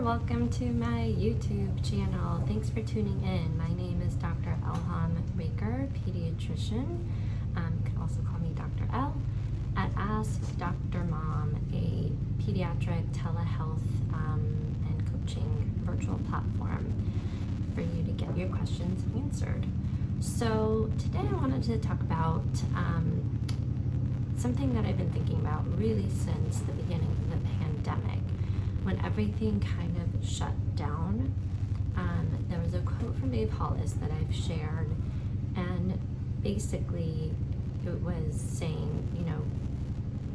welcome to my YouTube channel. Thanks for tuning in. My name is Dr. Elham Raker, pediatrician. You can also call me Dr. L at Ask Dr. Mom, a pediatric telehealth and coaching virtual platform for you to get your questions answered. So today I wanted to talk about something that I've been thinking about really since the beginning of the pandemic, when everything kind of shut down. There was a quote from Dave Hollis that I've shared, and basically it was saying,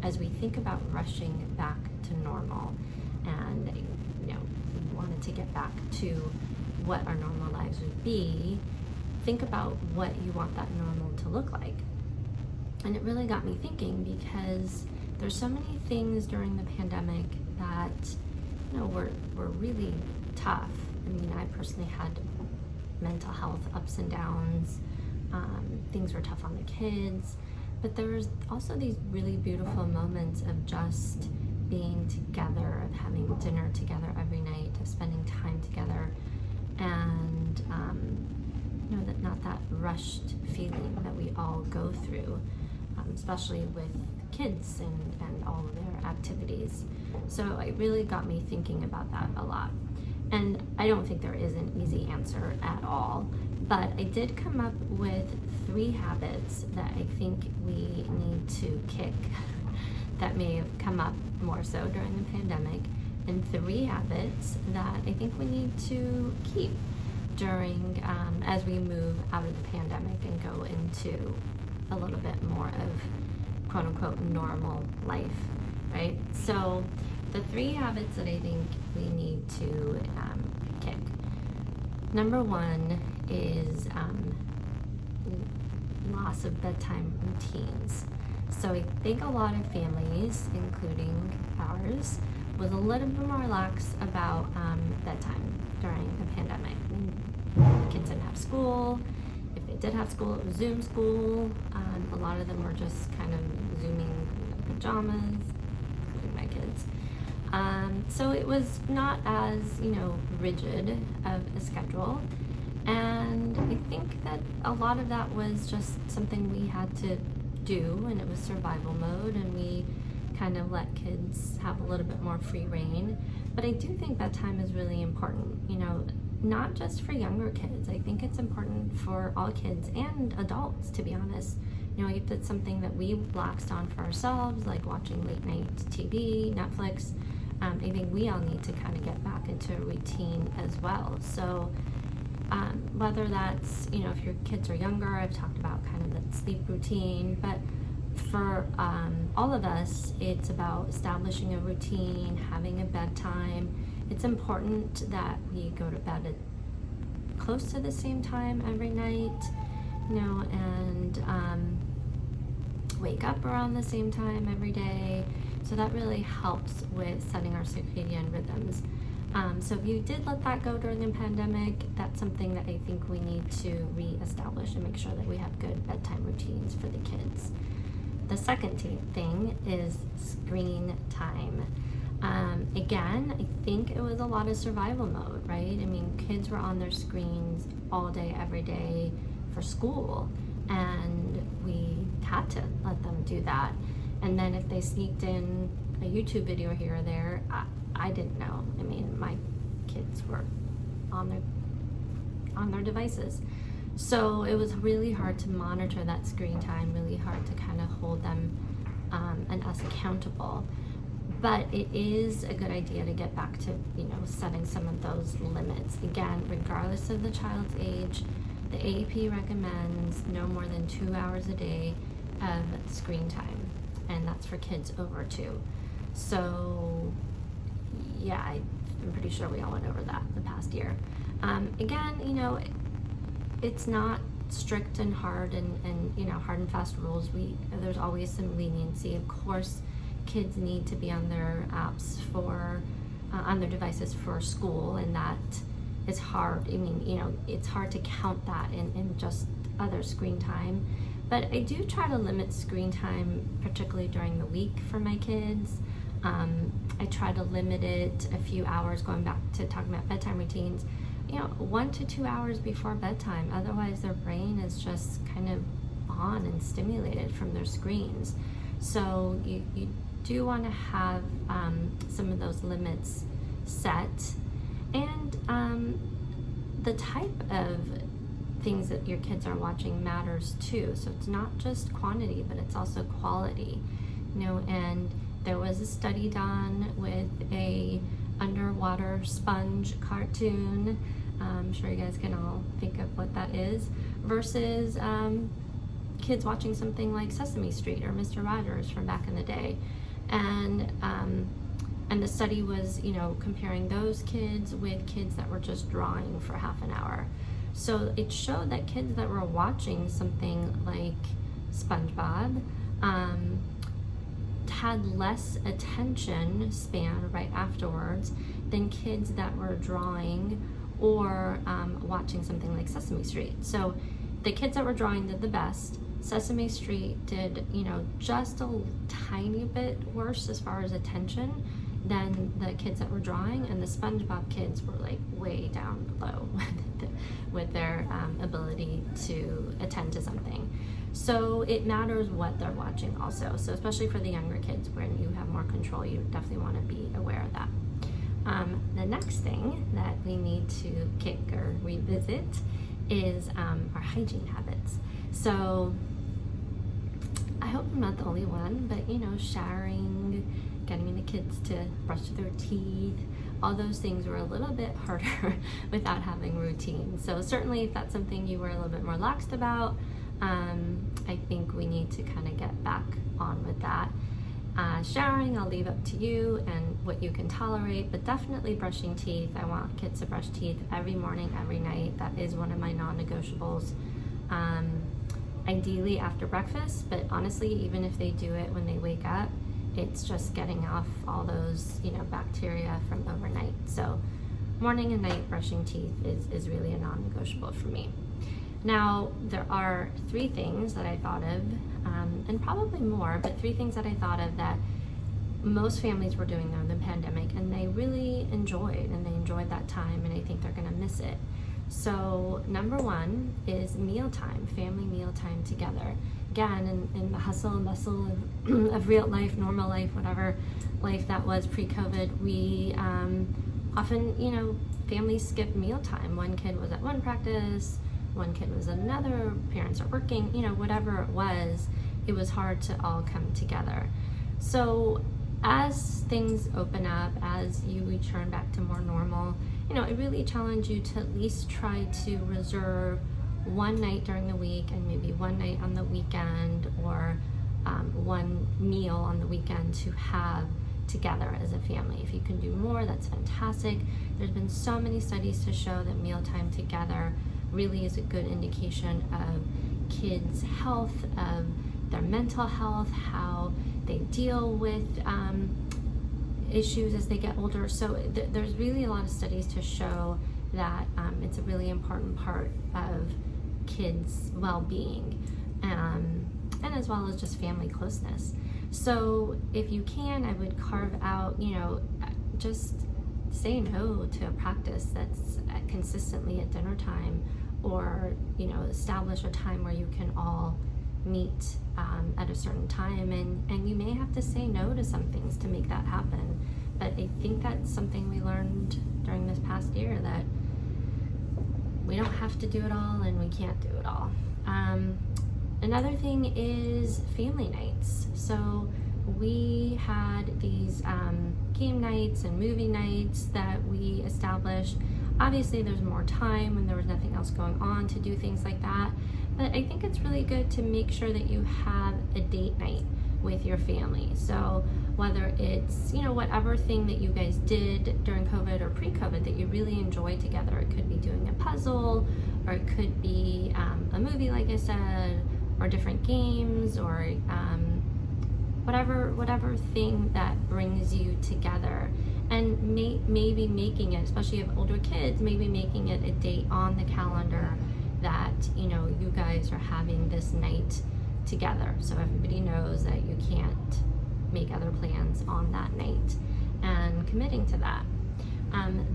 as we think about rushing back to normal and, we wanted to get back to what our normal lives would be, think about what you want that normal to look like. And it really got me thinking, because there's so many things during the pandemic that were really tough. I mean, I personally had mental health ups and downs. Things were tough on the kids, but there was also these really beautiful moments of just being together, of having dinner together every night, of spending time together, and not that rushed feeling that we all go through, especially with kids and all of their activities. So it really got me thinking about that a lot. And I don't think there is an easy answer at all, but I did come up with 3 habits that I think we need to kick that may have come up more so during the pandemic, and 3 habits that I think we need to keep during as we move out of the pandemic and go into a little bit more of quote unquote normal life, right? So the 3 habits that I think we need to kick. Number 1 is loss of bedtime routines. So I think a lot of families, including ours, was a little bit more lax about bedtime during the pandemic. Kids didn't have school. If they did have school, it was Zoom school. A lot of them were just kind of Zooming in their pajamas, including my kids. So it was not as, rigid of a schedule. And I think that a lot of that was just something we had to do, and it was survival mode, and we kind of let kids have a little bit more free reign. But I do think bedtime is really important, not just for younger kids. I think it's important for all kids and adults, to be honest. If it's something that we laxed on for ourselves, like watching late night TV, Netflix, I think we all need to kind of get back into a routine as well. So whether that's, if your kids are younger, I've talked about kind of the sleep routine, but for all of us, it's about establishing a routine, having a bedtime. It's important that we go to bed at close to the same time every night, and wake up around the same time every day. So that really helps with setting our circadian rhythms. So if you did let that go during the pandemic, that's something that I think we need to reestablish and make sure that we have good bedtime routines for the kids. The second thing is screen time. Again, I think it was a lot of survival mode, right? I mean, kids were on their screens all day, every day for school, and we had to let them do that. And then if they sneaked in a YouTube video here or there, I didn't know. I mean, my kids were on their devices. So it was really hard to monitor that screen time, really hard to kind of hold them and us accountable. But it is a good idea to get back to, setting some of those limits. Again, regardless of the child's age, the AAP recommends no more than 2 hours a day of screen time, and that's for kids over 2. So yeah, I'm pretty sure we all went over that the past year. Again, it's not strict and hard and hard and fast rules. There's always some leniency. Of course, kids need to be on their apps on their devices for school, and that is hard. I mean, it's hard to count that in just other screen time. But I do try to limit screen time, particularly during the week for my kids. I try to limit it a few hours, going back to talking about bedtime routines, 1 to 2 hours before bedtime. Otherwise, their brain is just kind of on and stimulated from their screens. So you do want to have some of those limits set. And the type of things that your kids are watching matters too. So it's not just quantity, but it's also quality. And there was a study done with a underwater sponge cartoon. I'm sure you guys can all think of what that is, versus kids watching something like Sesame Street or Mr. Rogers from back in the day. And the study was, comparing those kids with kids that were just drawing for half an hour. So it showed that kids that were watching something like SpongeBob had less attention span right afterwards than kids that were drawing or watching something like Sesame Street. So the kids that were drawing did the best. Sesame Street did, just a tiny bit worse as far as attention than the kids that were drawing, and the SpongeBob kids were like way down low with their ability to attend to something. So it matters what they're watching also. So especially for the younger kids, when you have more control, you definitely want to be aware of that. The next thing that we need to kick or revisit is our hygiene habits. So I hope I'm not the only one, but showering, getting the kids to brush their teeth, all those things were a little bit harder without having routine. So certainly if that's something you were a little bit more laxed about, I think we need to kind of get back on with that. Showering, I'll leave up to you and what you can tolerate, but definitely brushing teeth. I want kids to brush teeth every morning, every night. That is one of my non-negotiables. Ideally after breakfast, but honestly, even if they do it when they wake up, it's just getting off all those, bacteria from overnight. So morning and night brushing teeth is really a non-negotiable for me. Now, there are 3 things that I thought of, and probably more, but 3 things that I thought of that most families were doing during the pandemic, and they really enjoyed that time, and I think they're gonna miss it. So number 1 is mealtime, family mealtime together. Again, in the hustle and bustle of real life, normal life, whatever life that was pre-COVID, we often, families skip mealtime. One kid was at one practice, one kid was at another, parents are working, whatever it was hard to all come together. So as things open up, as you return back to more normal, I really challenge you to at least try to reserve one night during the week and maybe one night on the weekend, or one meal on the weekend to have together as a family. If you can do more, that's fantastic. There's been so many studies to show that mealtime together really is a good indication of kids' health, of their mental health, how they deal with issues as they get older. So there's really a lot of studies to show that it's a really important part of kids' well-being, and as well as just family closeness. So if you can, I would carve out, just say no to a practice that's consistently at dinner time, or establish a time where you can all meet at a certain time, and you may have to say no to some things to make that happen. But I think that's something we learned during this past year, that we don't have to do it all and we can't do it all. Another thing is family nights. So we had these game nights and movie nights that we established. Obviously there's more time when there was nothing else going on to do things like that, but I think it's really good to make sure that you have a date night with your family. So whether it's, whatever thing that you guys did during COVID or pre-COVID that you really enjoyed together, it could be doing a puzzle, or it could be a movie, like I said, or different games, or whatever thing that brings you together. And maybe making it, especially if you have older kids, maybe making it a date on the calendar that, you guys are having this night together. So everybody knows that you can't make other plans on that night and committing to that.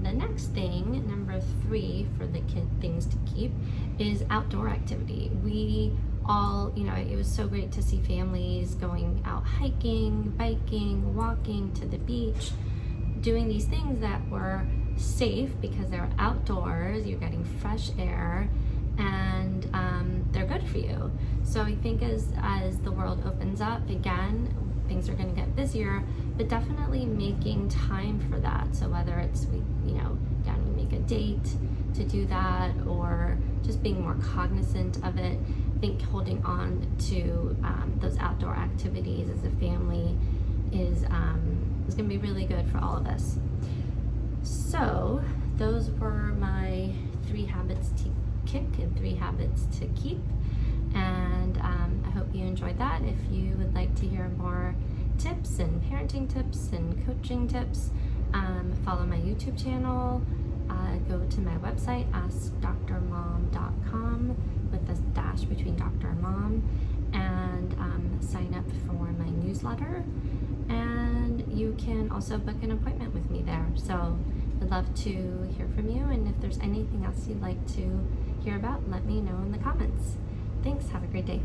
The next thing, number 3 for the things to keep, is outdoor activity. We all, it was so great to see families going out hiking, biking, walking to the beach, doing these things that were safe because they're outdoors, you're getting fresh air, and they're good for you. So I think as the world opens up again, things are going to get busier, but definitely making time for that. So whether it's down to make a date to do that, or just being more cognizant of it, I think holding on to those outdoor activities as a family is going to be really good for all of us. So those were my 3 habits to kick and 3 habits to keep, and I hope you enjoyed that. If you would like to hear more tips and parenting tips and coaching tips, follow my YouTube channel, go to my website, askdrmom.com with a dash between doctor and mom, and sign up for my newsletter, and you can also book an appointment with me there. So I'd love to hear from you, and if there's anything else you'd like to hear about, let me know in the comments. Thanks, have a great day.